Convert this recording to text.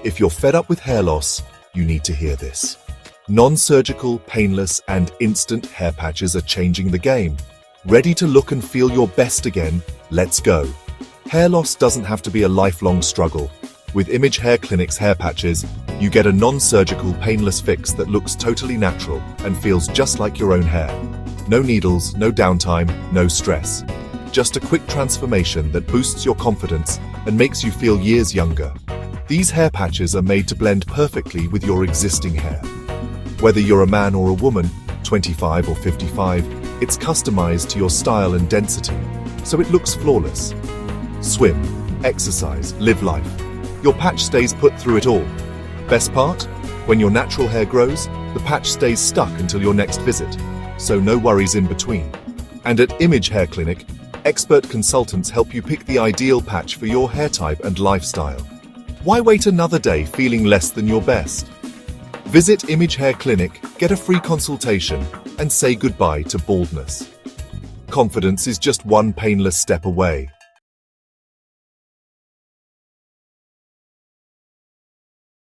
If you're fed up with hair loss, you need to hear this. Non-surgical, painless, and instant hair patches are changing the game. Ready to look and feel your best again? Let's go. Hair loss doesn't have to be a lifelong struggle. With Image Hair Clinic's hair patches, you get a non-surgical, painless fix that looks totally natural and feels just like your own hair. No needles, no downtime, no stress. Just a quick transformation that boosts your confidence and makes you feel years younger. These hair patches are made to blend perfectly with your existing hair. Whether you're a man or a woman, 25 or 55, it's customized to your style and density, so it looks flawless. Swim, exercise, live life. Your patch stays put through it all. Best part? When your natural hair grows, the patch stays stuck until your next visit, so no worries in between. And at Image Hair Clinic, expert consultants help you pick the ideal patch for your hair type and lifestyle. Why wait another day feeling less than your best? Visit Image Hair Clinic, get a free consultation, and say goodbye to baldness. Confidence is just one painless step away.